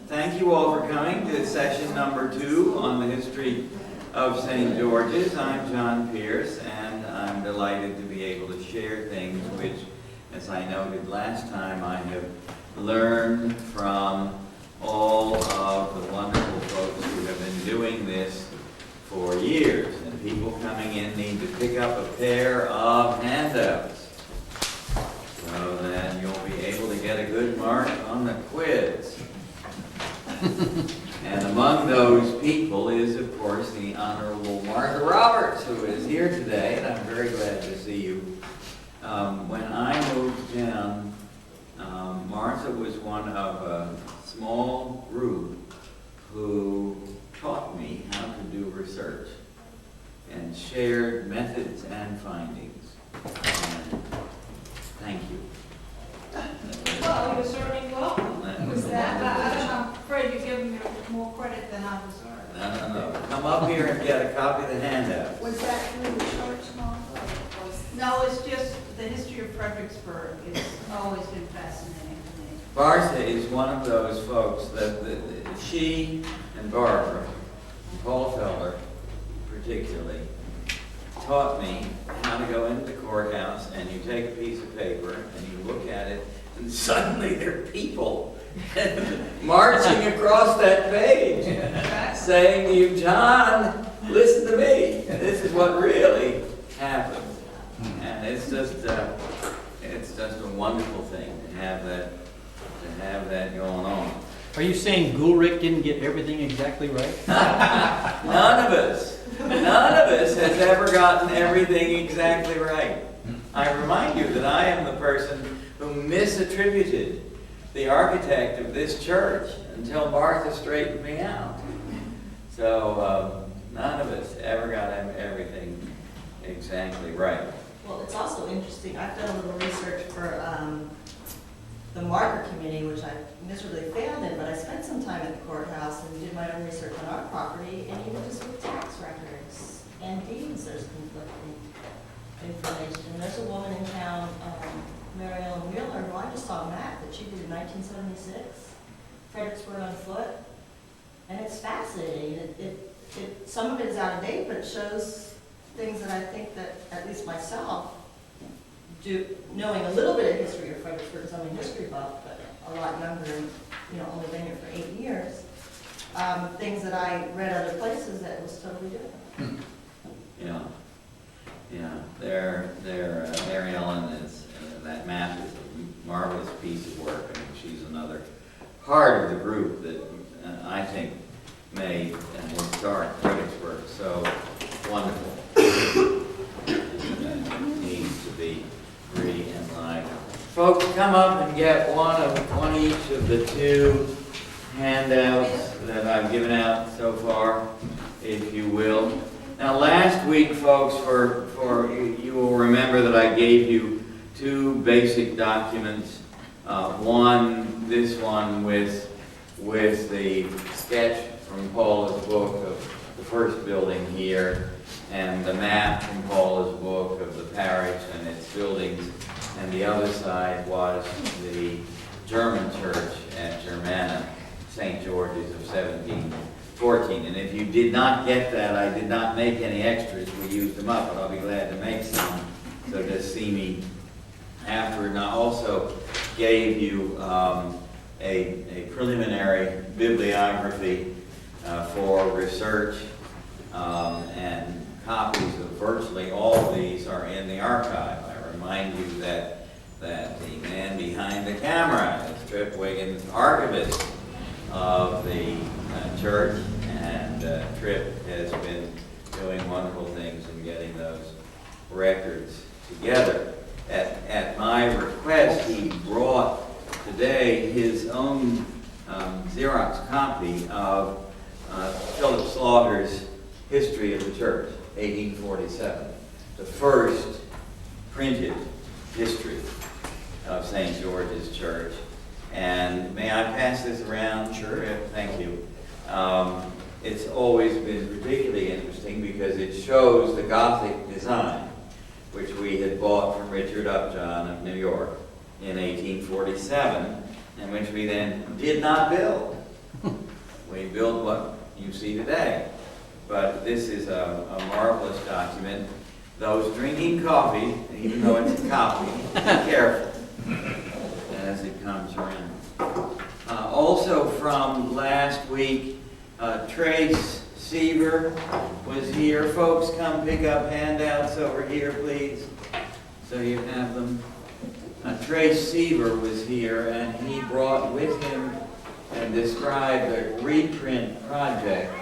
Thank you all for coming to session number 2 on the history of St. George's. I'm John Pearce, and I'm delighted to be able to share things which, as I noted last time, I have learned from all of the wonderful folks who have been doing this for years. And people coming in need to pick up a pair of handouts so that you'll be able to get a good mark on the quiz. And among those people is, of course, the Honorable Martha Roberts, who is here today, and I'm very glad to see you. When I moved down, Martha was one of a small group who taught me how to do research and shared methods and findings. And thank you. Well, you're certainly welcome. Was that, I'm afraid you're giving me more credit than I deserve. No. Come up here and get a copy of the handout. Was that through the church, Mom? No, it's just the history of Fredericksburg. It's always been fascinating to me. Martha is one of those folks that she and Barbara, and Paul Felder particularly, taught me how to go into the courthouse, and you take a piece of paper and you look at it, and suddenly there are people marching across that page saying to you, John, listen to me. This is what really happened. And it's just a wonderful thing to have that going on. Are you saying Gulrich didn't get everything exactly right? None of us has ever gotten everything exactly right. I remind you that I am the person who misattributed the architect of this church until Martha straightened me out. So none of us ever got everything exactly right. Well, it's also interesting. I've done a little research for the marker committee, which I miserably failed in, but I spent some time at the courthouse and did my own research on our property, and even just with tax records and deeds, there's conflicting information. There's a woman in town, Mary Ellen Wheeler, who I just saw a map that she did in 1976, Fredericksburg on foot, and it's fascinating. Some of it is out of date, but it shows things that I think that, at least myself, knowing a little bit of history of Fredericksburg, because I'm a history buff, but a lot younger and only been here for 8 years, things that I read other places that was totally different. Yeah. Mary Ellen is, that map is a marvelous piece of work. I mean, she's another part of the group that I think made historic Fredericksburg so wonderful. It needs to be re-enlivened. Folks, come up and get one each of the 2 handouts that I've given out so far, if you will. Now, last week, folks, you will remember that I gave you 2 basic documents. This one with the sketch from Paula's book of the first building here, and the map from Paula's book of the parish and its buildings, and the other side was the German church at Germana, St. George's of 1714. And if you did not get that, I did not make any extras. We used them up, but I'll be glad to make some. So just see me afterward. And I also gave you a preliminary bibliography for research, and copies of virtually all of these are in the archive. I remind you that the man behind the camera is Trip Wiggins, archivist of the church, and Trip has been doing wonderful things in getting those records together. At my request, he brought today his own Xerox copy of Philip Slaughter's History of the Church, 1847, the first printed history of St. George's Church. And may I pass this around? Sure. Thank you. It's always been particularly interesting because it shows the Gothic design, which we had bought from Richard Upjohn of New York in 1847, and which we then did not build we built what you see today. But this is a marvelous document. Those drinking coffee, even though it's a copy, be careful as it comes around. Also from last week, Trace Seaver was here. Folks, come pick up handouts over here, please, so you have them. Trace Seaver was here, and he brought with him and described a reprint project.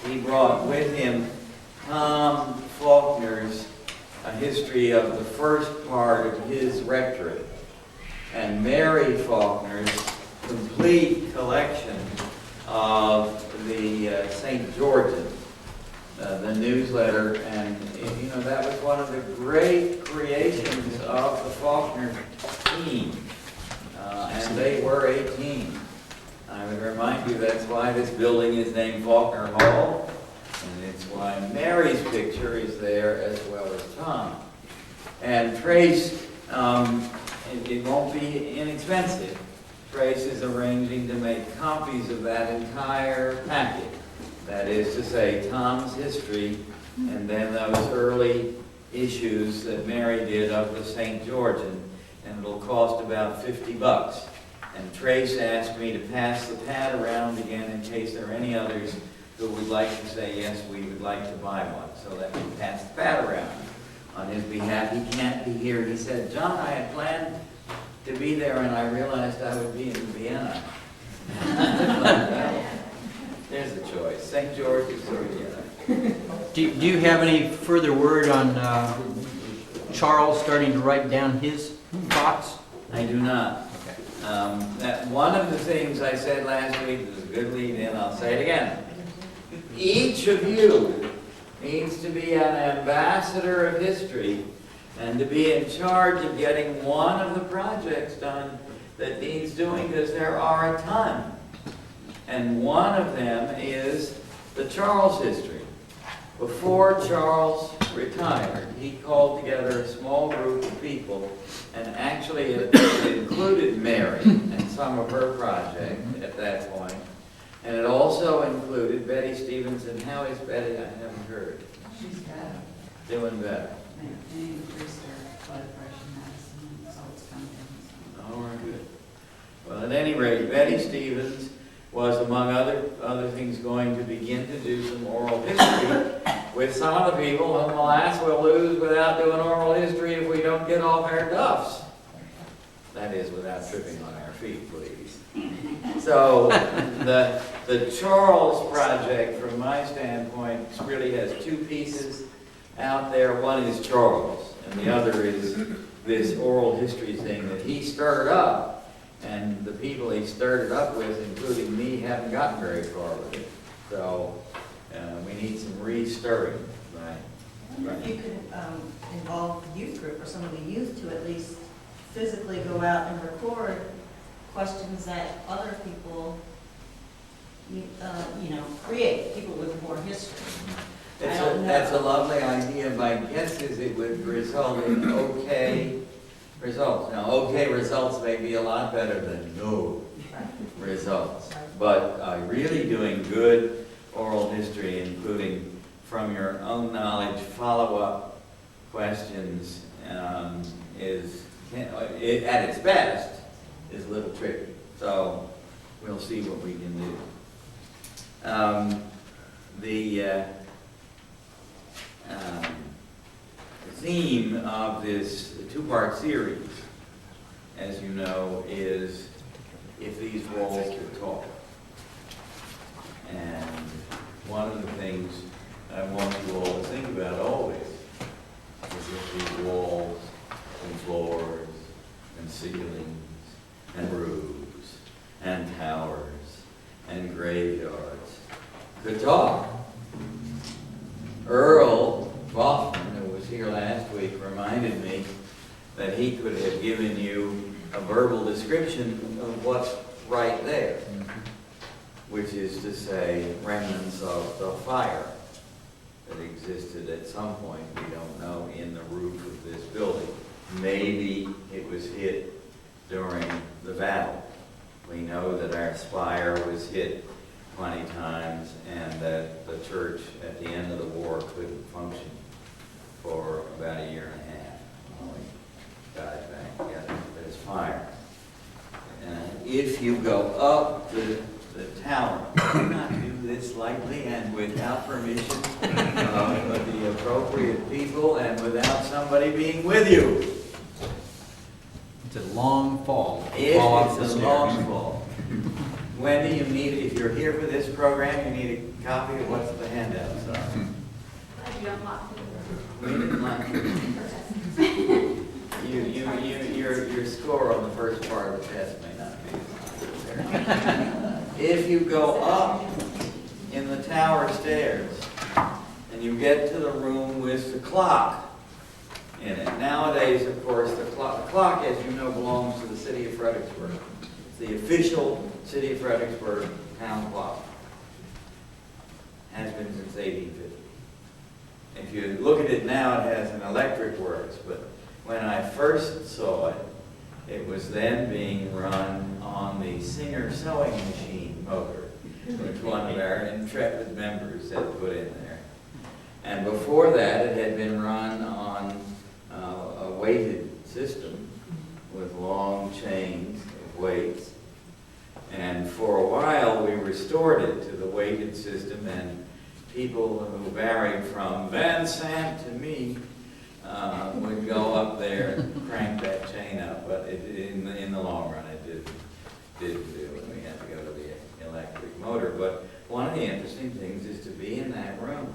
He brought with him Tom Faulkner's A History of the First Part of his Rectorate, and Mary Faulkner's complete collection of the St. George's, the newsletter, and that was one of the great creations of the Faulkner team, and they were a team. I would remind you that's why this building is named Faulkner Hall, and it's why Mary's picture is there as well as Tom. And Trace, it won't be inexpensive. Trace is arranging to make copies of that entire packet. That is to say, Tom's history, and then those early issues that Mary did of the St. Georgean, and it'll cost about $50. And Trace asked me to pass the pad around again in case there are any others who would like to say, yes, we would like to buy one, so that we pass the pad around on his behalf. He can't be here. He said, John, I had planned to be there, and I realized I would be in Vienna. There's a choice. St. George's or Vienna. Do you have any further word on Charles starting to write down his thoughts? I do not. Okay. That one of the things I said last week was a good lead-in. I'll say it again. Each of you needs to be an ambassador of history and to be in charge of getting one of the projects done that needs doing, because there are a ton. And one of them is the Charles history. Before Charles retired, he called together a small group of people, and actually it included Mary and some of her project at that point. And it also included Betty Stevenson. How is Betty? I haven't heard. She's better. Doing better. They increased her blood pressure medicine, so it's coming in. Oh, good. Well, at any rate, Betty Stevens was, among other things, going to begin to do some oral history with some of the people whom, alas, we'll lose without doing oral history if we don't get off our duffs. That is, without tripping on our feet, please. So, the Charles project, from my standpoint, really has two pieces out there. One is Charles, and the other is this oral history thing that he stirred up. And the people he stirred it up with, including me, haven't gotten very far with it. So we need some re-stirring. I wonder if you could involve the youth group or some of the youth to at least physically go out and record questions that other people, create, people with more history. That's a lovely idea. My guess is it would result in okay results. Now, okay results may be a lot better than no results, but really doing good oral history, including from your own knowledge, follow-up questions, is, at its best, is a little tricky. So we'll see what we can do. The theme of this two-part series, as you know, is If These Walls Could Talk. And one of the things I want you all to think about always is if these walls and floors and ceilings and roofs and towers and graveyards could talk. Earl Faulkner, who was here last week, reminded me that he could have given you a verbal description of what's right there, which is to say remnants of the fire that existed at some point, we don't know, in the roof of this building. Maybe it was hit during the battle. We know that our spire was hit 20 times, and that the church at the end of the war couldn't function for about a year and a half. When we got it back together. But it's fire. And if you go up the tower, do not do this lightly and without permission of the appropriate people and without somebody being with you. It's a long fall. If Fall off the it's a stairs. long fall. Wendy, you need, if you're here for this program, you need a copy of what's the handouts are. I don't like We didn't like your score on the first part of the test may not be. If you go up in the tower stairs and you get to the room with the clock in it. Nowadays, of course, the clock, as you know, belongs to the city of Fredericksburg. It's the official city of Fredericksburg town clock. Has been since 1850. If you look at it now, it has an electric works, but when I first saw it, it was then being run on the Singer sewing machine motor, which one of our intrepid members had put in there. And before that, it had been run on a weighted system with long chains of weights. And for a while, we restored it to the weighted system, and people who varied from Van Sant to me would go up there and crank that chain up. But in the long run, it didn't do, and we had to go to the electric motor. But one of the interesting things is to be in that room.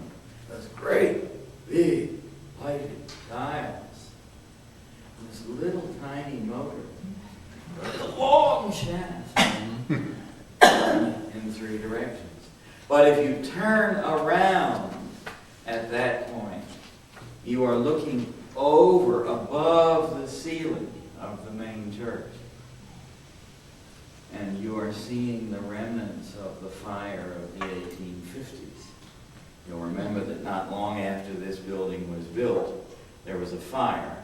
Those great, big, lighted dials. This little tiny motor with a long shaft in 3 directions. But if you turn around at that point, you are looking over, above the ceiling of the main church. And you are seeing the remnants of the fire of the 1850s. You'll remember that not long after this building was built, there was a fire.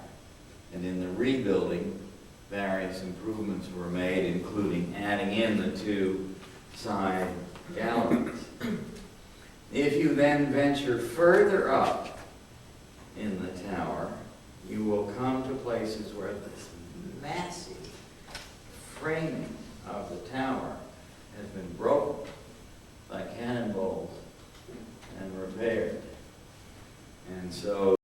And in the rebuilding, various improvements were made, including adding in the 2 side galleries. If you then venture further up in the tower, you will come to places where this massive framing of the tower has been broken by cannonballs and repaired. And so